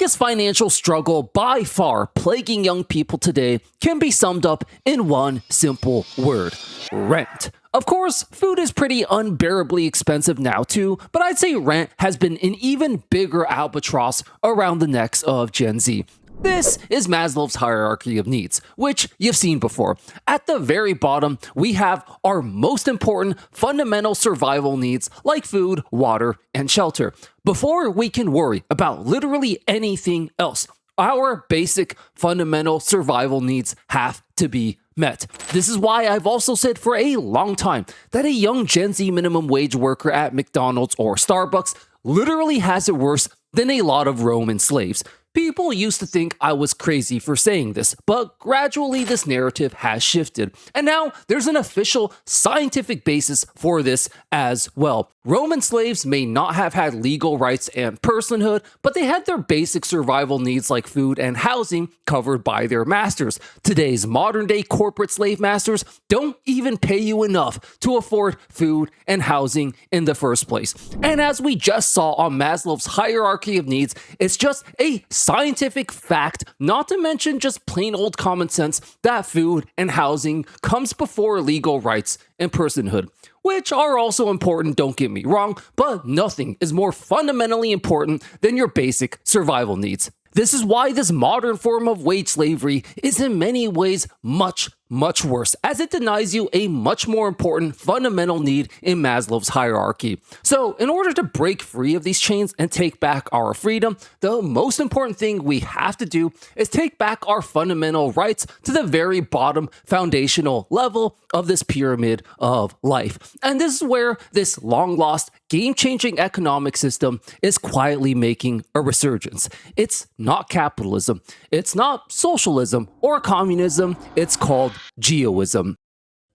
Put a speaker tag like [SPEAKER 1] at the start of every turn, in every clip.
[SPEAKER 1] biggest financial struggle by far plaguing young people today can be summed up in one simple word: rent. Of course, food is pretty unbearably expensive now too, but I'd say rent has been an even bigger albatross around the necks of Gen Z. This is Maslow's hierarchy of needs, which you've seen before. At the very bottom, we have our most important fundamental survival needs like food, water, and shelter. Before we can worry about literally anything else, our basic fundamental survival needs have to be met. This is why I've also said for a long time that a young Gen Z minimum wage worker at McDonald's or Starbucks literally has it worse than a lot of Roman slaves. People used to think I was crazy for saying this, but gradually this narrative has shifted. And now there's an official scientific basis for this as well. Roman slaves may not have had legal rights and personhood, but they had their basic survival needs like food and housing covered by their masters. Today's modern day corporate slave masters don't even pay you enough to afford food and housing in the first place. And as we just saw on Maslow's hierarchy of needs, it's just a scientific fact, not to mention just plain old common sense, that food and housing comes before legal rights and personhood, which are also important, don't get me wrong, but nothing is more fundamentally important than your basic survival needs. This is why this modern form of wage slavery is in many ways much worse, as it denies you a much more important fundamental need in Maslow's hierarchy. So, in order to break free of these chains and take back our freedom, the most important thing we have to do is take back our fundamental rights to the very bottom foundational level of this pyramid of life. And this is where this long-lost, game-changing economic system is quietly making a resurgence. It's not capitalism, it's not socialism or communism, it's called Geoism.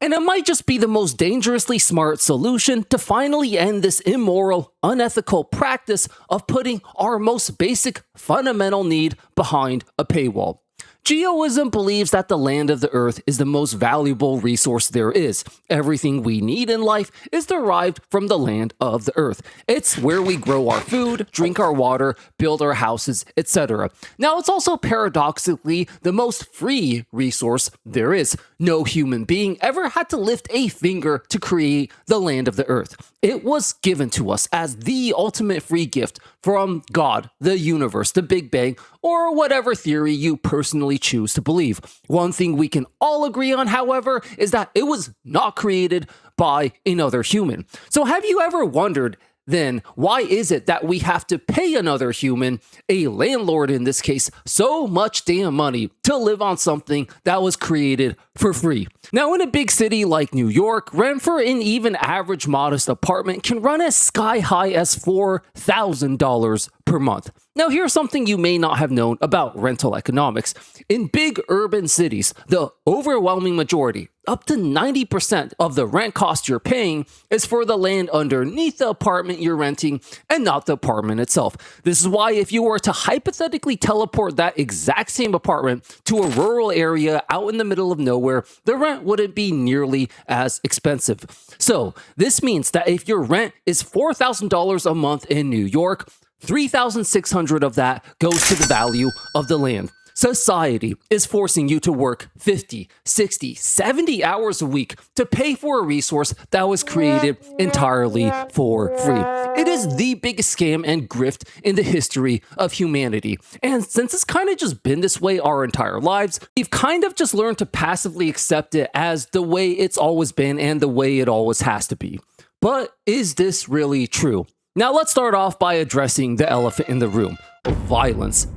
[SPEAKER 1] And it might just be the most dangerously smart solution to finally end this immoral, unethical practice of putting our most basic fundamental need behind a paywall. Geoism believes that the land of the earth is the most valuable resource there is. Everything we need in life is derived from the land of the earth. It's where we grow our food, drink our water, build our houses, etc. Now, it's also paradoxically the most free resource there is. No human being ever had to lift a finger to create the land of the earth. It was given to us as the ultimate free gift from God, the universe, the Big Bang, or whatever theory you personally choose to believe. One thing we can all agree on, however, is that it was not created by another human. So have you ever wondered, then, why is it that we have to pay another human, a landlord in this case, so much damn money to live on something that was created for free? Now, in a big city like New York, rent for an even average modest apartment can run as sky high as $4,000 per month. Now, here's something you may not have known about rental economics. In big urban cities, the overwhelming majority, up to 90% of the rent cost you're paying is for the land underneath the apartment you're renting and not the apartment itself. This is why if you were to hypothetically teleport that exact same apartment to a rural area out in the middle of nowhere, the rent wouldn't be nearly as expensive. So this means that if your rent is $4,000 a month in New York, $3,600 of that goes to the value of the land. Society is forcing you to work 50, 60, 70 hours a week to pay for a resource that was created entirely for free. It is the biggest scam and grift in the history of humanity. And since it's kind of just been this way our entire lives, we've kind of just learned to passively accept it as the way it's always been and the way it always has to be. But is this really true? Now let's start off by addressing the elephant in the room: violence.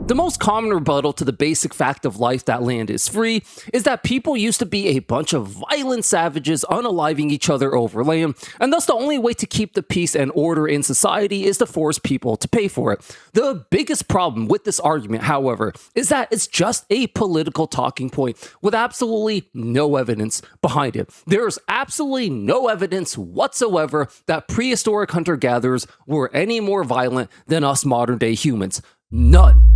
[SPEAKER 1] The most common rebuttal to the basic fact of life that land is free is that people used to be a bunch of violent savages unaliving each other over land, and thus the only way to keep the peace and order in society is to force people to pay for it. The biggest problem with this argument, however, is that it's just a political talking point with absolutely no evidence behind it. There's absolutely no evidence whatsoever that prehistoric hunter-gatherers were any more violent than us modern-day humans. None.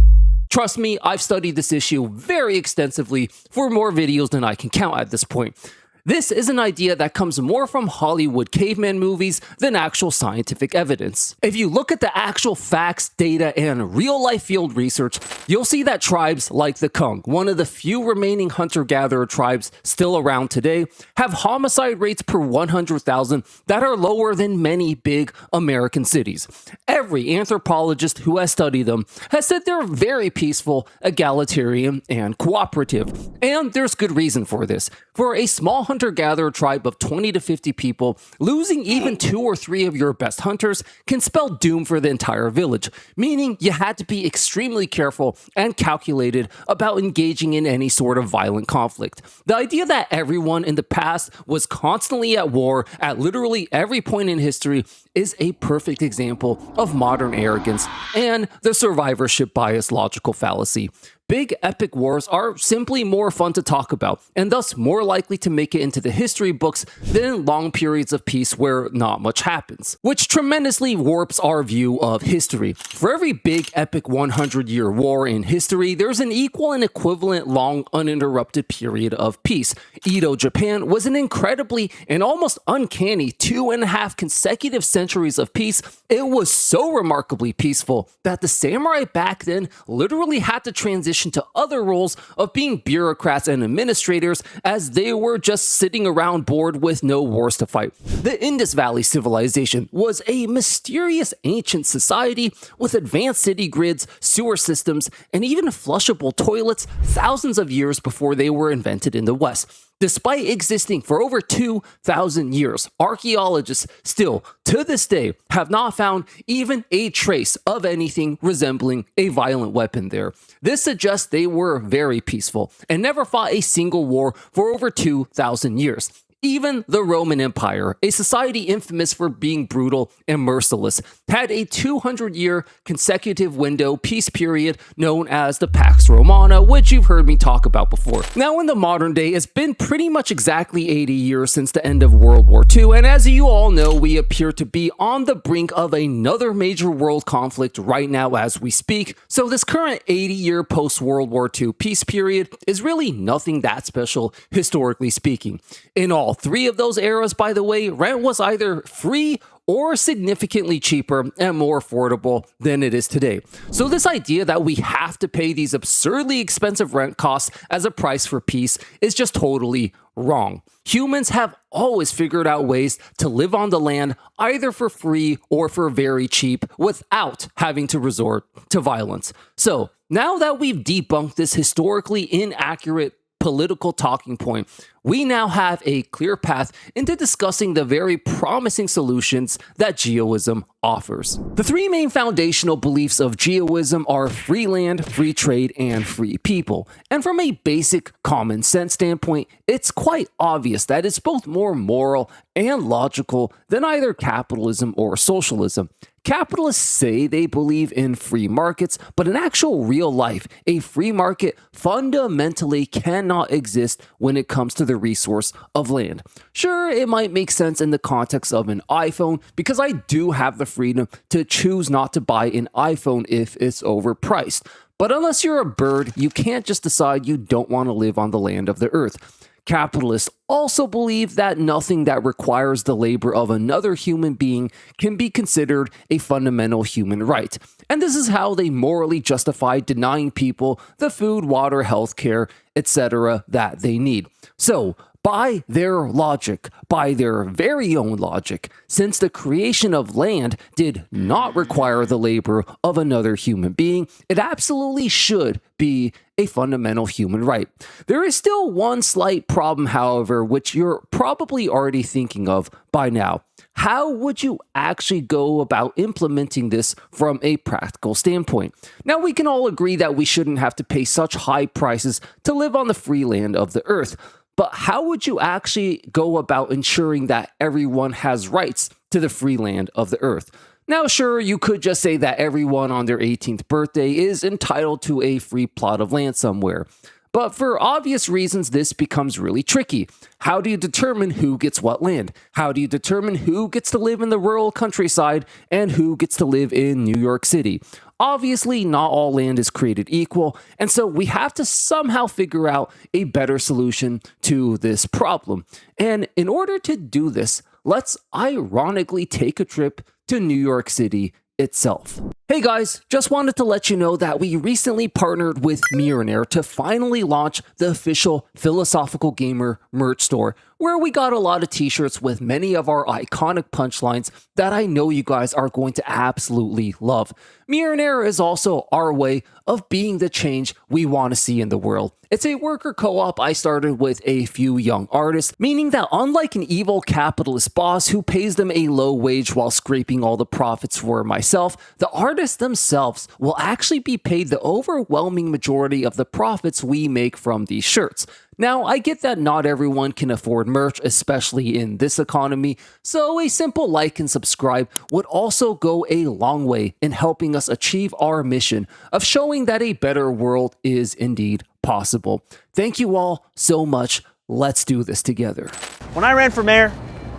[SPEAKER 1] Trust me, I've studied this issue very extensively for more videos than I can count at this point. This is an idea that comes more from Hollywood caveman movies than actual scientific evidence. If you look at the actual facts, data, and real-life field research, you'll see that tribes like the Kung, one of the few remaining hunter-gatherer tribes still around today, have homicide rates per 100,000 that are lower than many big American cities. Every anthropologist who has studied them has said they're very peaceful, egalitarian, and cooperative. And there's good reason for this. For a small hunter-gatherer tribe of 20 to 50 people, losing even 2 or 3 of your best hunters can spell doom for the entire village, meaning you had to be extremely careful and calculated about engaging in any sort of violent conflict. The idea that everyone in the past was constantly at war at literally every point in history is a perfect example of modern arrogance and the survivorship bias logical fallacy. Big epic wars are simply more fun to talk about, and thus more likely to make it into the history books than long periods of peace where not much happens, which tremendously warps our view of history. For every big epic 100-year war in history, there's an equal and equivalent long uninterrupted period of peace. Edo Japan was an incredibly and almost uncanny 2.5 consecutive centuries of peace. It was so remarkably peaceful that the samurai back then literally had to transition to other roles of being bureaucrats and administrators, as they were just sitting around bored with no wars to fight. The Indus Valley civilization was a mysterious ancient society with advanced city grids, sewer systems, and even flushable toilets thousands of years before they were invented in the West. Despite existing for over 2,000 years, archaeologists still, to this day, have not found even a trace of anything resembling a violent weapon there. This suggests they were very peaceful and never fought a single war for over 2,000 years. Even the Roman Empire, a society infamous for being brutal and merciless, had a 200-year consecutive window peace period known as the Pax Romana, which you've heard me talk about before. Now, in the modern day, it's been pretty much exactly 80 years since the end of World War II, and as you all know, we appear to be on the brink of another major world conflict right now as we speak. So this current 80-year post-World War II peace period is really nothing that special, historically speaking. In all 3 of those eras, by the way, rent was either free or significantly cheaper and more affordable than it is today. So this idea that we have to pay these absurdly expensive rent costs as a price for peace is just totally wrong. Humans have always figured out ways to live on the land either for free or for very cheap without having to resort to violence. So now that we've debunked this historically inaccurate political talking point, we now have a clear path into discussing the very promising solutions that Geoism offers. The 3 main foundational beliefs of Geoism are free land, free trade, and free people. And from a basic common sense standpoint, it's quite obvious that it's both more moral and logical than either capitalism or socialism. Capitalists say they believe in free markets, but in actual real life, a free market fundamentally cannot exist when it comes to the resource of land. Sure, it might make sense in the context of an iPhone, because I do have the freedom to choose not to buy an iPhone if it's overpriced. But unless you're a bird, you can't just decide you don't want to live on the land of the earth. Capitalists also believe that nothing that requires the labor of another human being can be considered a fundamental human right. And this is how they morally justify denying people the food, water, healthcare, etc. that they need. So, by their logic, by their very own logic, since the creation of land did not require the labor of another human being, it absolutely should be a fundamental human right. There is still one slight problem, however, which you're probably already thinking of by now. How would you actually go about implementing this from a practical standpoint? Now, we can all agree that we shouldn't have to pay such high prices to live on the free land of the earth. But how would you actually go about ensuring that everyone has rights to the free land of the earth? Now, sure, you could just say that everyone on their 18th birthday is entitled to a free plot of land somewhere. But for obvious reasons, this becomes really tricky. How do you determine who gets what land? How do you determine who gets to live in the rural countryside and who gets to live in New York City? Obviously, not all land is created equal, and so we have to somehow figure out a better solution to this problem. And in order to do this, let's ironically take a trip to New York City itself. Hey guys, just wanted to let you know that we recently partnered with Mjolnir to finally launch the official Philosophical Gamer merch store, where we got a lot of t-shirts with many of our iconic punchlines that I know you guys are going to absolutely love. Mjolnir is also our way of being the change we want to see in the world. It's a worker co-op I started with a few young artists, meaning that unlike an evil capitalist boss who pays them a low wage while scraping all the profits for myself, the artists themselves will actually be paid the overwhelming majority of the profits we make from these shirts. Now, I get that not everyone can afford merch, especially in this economy, so a simple like and subscribe would also go a long way in helping us achieve our mission of showing that a better world is indeed possible. Thank you all so much. Let's do this together.
[SPEAKER 2] When I ran for mayor,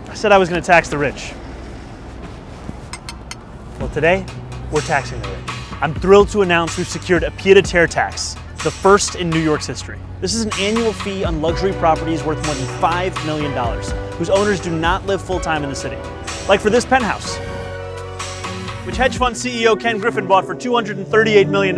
[SPEAKER 2] I said I was going to tax the rich. Well, today, we're taxing the rich. I'm thrilled to announce we've secured a pied-à-terre tax, the first in New York's history. This is an annual fee on luxury properties worth more than $5 million, whose owners do not live full-time in the city. Like for this penthouse, which hedge fund CEO Ken Griffin bought for $238 million.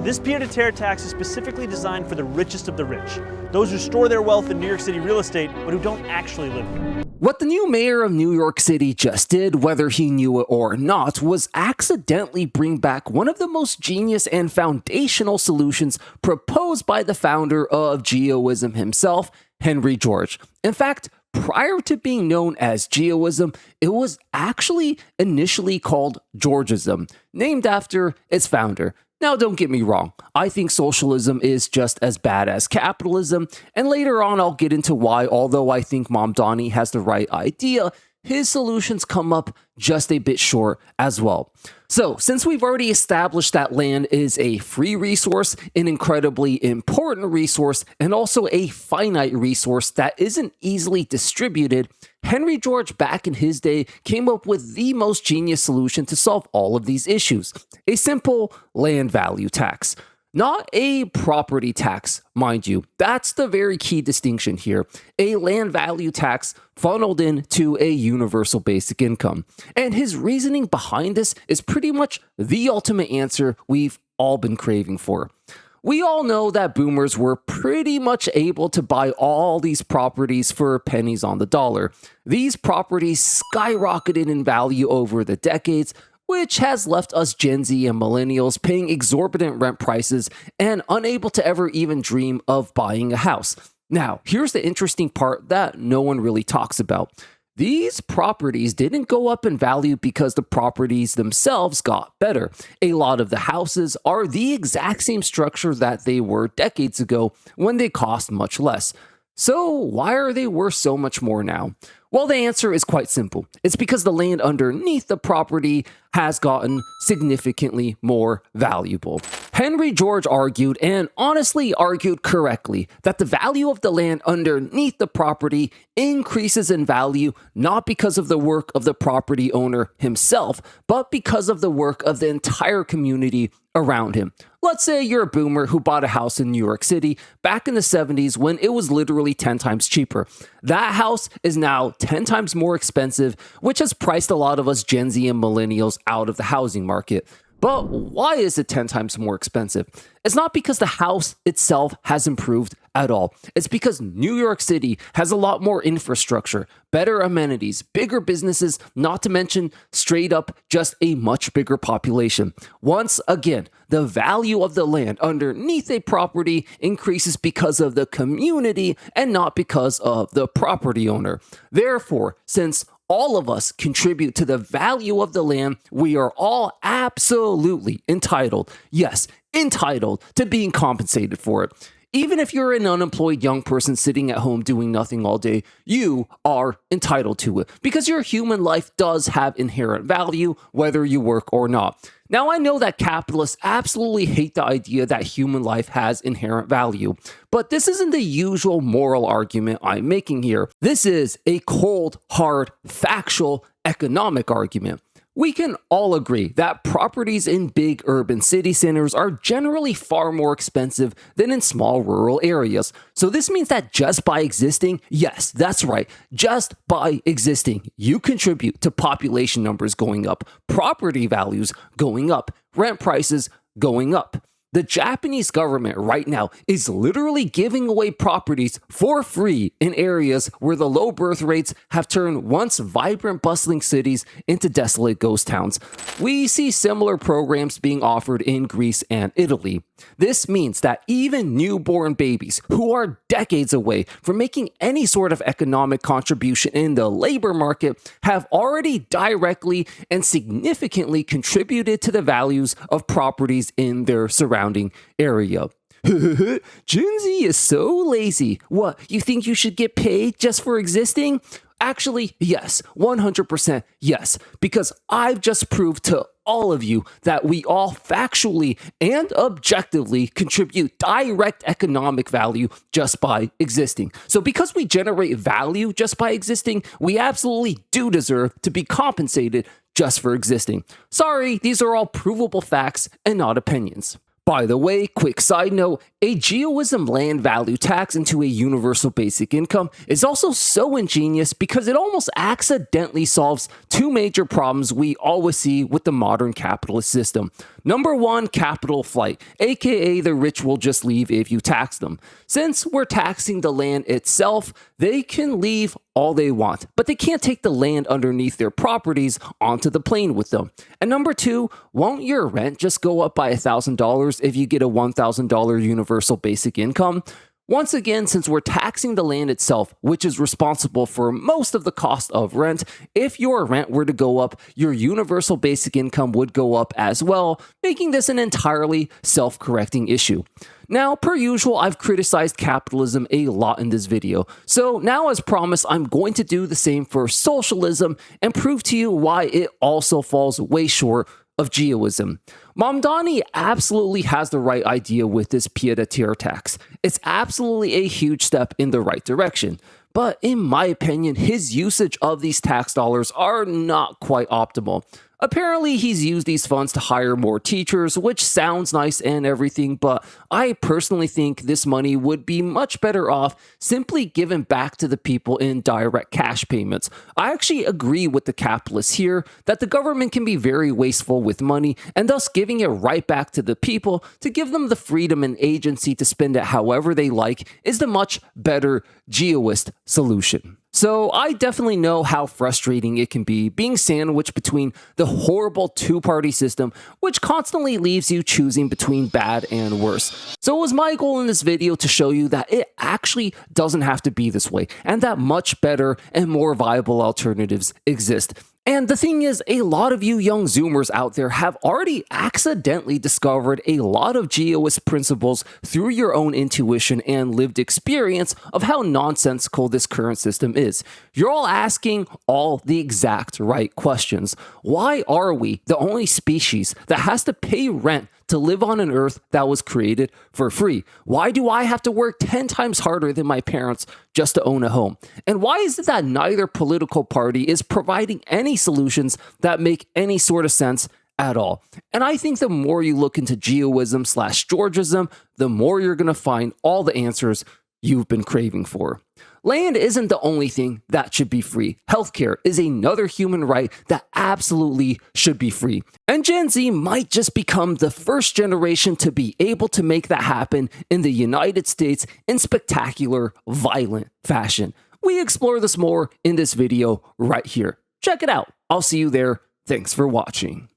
[SPEAKER 2] This pied-à-terre tax is specifically designed for the richest of the rich, those who store their wealth in New York City real estate, but who don't actually live here.
[SPEAKER 1] What the new mayor of New York City just did, whether he knew it or not, was accidentally bring back one of the most genius and foundational solutions proposed by the founder of Geoism himself, Henry George. In fact, prior to being known as Geoism, it was actually initially called Georgism, named after its founder. Now, don't get me wrong, I think socialism is just as bad as capitalism, and later on I'll get into why, although I think Mom Donnie has the right idea, his solutions come up just a bit short as well. So, since we've already established that land is a free resource, an incredibly important resource, and also a finite resource that isn't easily distributed, Henry George back in his day came up with the most genius solution to solve all of these issues: a simple land value tax. Not a property tax, mind you. That's the very key distinction here. A land value tax funneled into a universal basic income. And his reasoning behind this is pretty much the ultimate answer we've all been craving for. We all know that boomers were pretty much able to buy all these properties for pennies on the dollar. These properties skyrocketed in value over the decades, which has left us Gen Z and millennials paying exorbitant rent prices and unable to ever even dream of buying a house. Now, here's the interesting part that no one really talks about. These properties didn't go up in value because the properties themselves got better. A lot of the houses are the exact same structure that they were decades ago when they cost much less. So why are they worth so much more now? Well, the answer is quite simple. It's because the land underneath the property has gotten significantly more valuable. Henry George argued, and honestly argued correctly, that the value of the land underneath the property increases in value not because of the work of the property owner himself, but because of the work of the entire community around him. Let's say you're a boomer who bought a house in New York City back in the 70s when it was literally 10 times cheaper. That house is now 10 times more expensive, which has priced a lot of us Gen Z and millennials out of the housing market. But why is it 10 times more expensive? It's not because the house itself has improved at all. It's because New York City has a lot more infrastructure, better amenities, bigger businesses, not to mention straight up just a much bigger population. Once again, the value of the land underneath a property increases because of the community and not because of the property owner. Therefore, since all of us contribute to the value of the land, we are all absolutely entitled, yes, entitled to being compensated for it. Even if you're an unemployed young person sitting at home doing nothing all day, you are entitled to it because your human life does have inherent value, whether you work or not. Now, I know that capitalists absolutely hate the idea that human life has inherent value, but this isn't the usual moral argument I'm making here. This is a cold, hard, factual economic argument. We can all agree that properties in big urban city centers are generally far more expensive than in small rural areas. So this means that just by existing, yes, that's right, just by existing, you contribute to population numbers going up, property values going up, rent prices going up. The Japanese government right now is literally giving away properties for free in areas where the low birth rates have turned once vibrant, bustling cities into desolate ghost towns. We see similar programs being offered in Greece and Italy. This means that even newborn babies who are decades away from making any sort of economic contribution in the labor market have already directly and significantly contributed to the values of properties in their surrounding area. Gen Z is so lazy. What, you think you should get paid just for existing? Actually, yes, 100% yes, because I've just proved to all of you that we all factually and objectively contribute direct economic value just by existing. So because we generate value just by existing, we absolutely do deserve to be compensated just for existing. Sorry, these are all provable facts and not opinions. By the way, quick side note, a Geoism land value tax into a universal basic income is also so ingenious because it almost accidentally solves two major problems we always see with the modern capitalist system. Number one, capital flight, aka the rich will just leave if you tax them. Since we're taxing the land itself, they can leave all they want, but they can't take the land underneath their properties onto the plane with them. And number two, won't your rent just go up by $1,000 if you get a $1,000 universal basic income? Once again, since we're taxing the land itself, which is responsible for most of the cost of rent, if your rent were to go up, your universal basic income would go up as well, making this an entirely self-correcting issue. Now, per usual, I've criticized capitalism a lot in this video, so now as promised, I'm going to do the same for socialism and prove to you why it also falls way short of geoism. Mamdani absolutely has the right idea with this pied-à-terre tax. It's absolutely a huge step in the right direction. But in my opinion, his usage of these tax dollars are not quite optimal. Apparently, he's used these funds to hire more teachers, which sounds nice and everything, but I personally think this money would be much better off simply given back to the people in direct cash payments. I actually agree with the capitalists here that the government can be very wasteful with money, and thus giving it right back to the people to give them the freedom and agency to spend it however they like is the much better geoist solution. So I definitely know how frustrating it can be being sandwiched between the horrible two-party system, which constantly leaves you choosing between bad and worse. So it was my goal in this video to show you that it actually doesn't have to be this way, and that much better and more viable alternatives exist. And the thing is, a lot of you young Zoomers out there have already accidentally discovered a lot of geoist principles through your own intuition and lived experience of how nonsensical this current system is. You're all asking all the exact right questions. Why are we the only species that has to pay rent to live on an earth that was created for free? Why do I have to work 10 times harder than my parents just to own a home? And why is it that neither political party is providing any solutions that make any sort of sense at all? And I think the more you look into geoism/Georgism, the more you're going to find all the answers you've been craving for. Land isn't the only thing that should be free. Healthcare is another human right that absolutely should be free. And Gen Z might just become the first generation to be able to make that happen in the United States in spectacular, violent fashion. We explore this more in this video right here. Check it out. I'll see you there. Thanks for watching.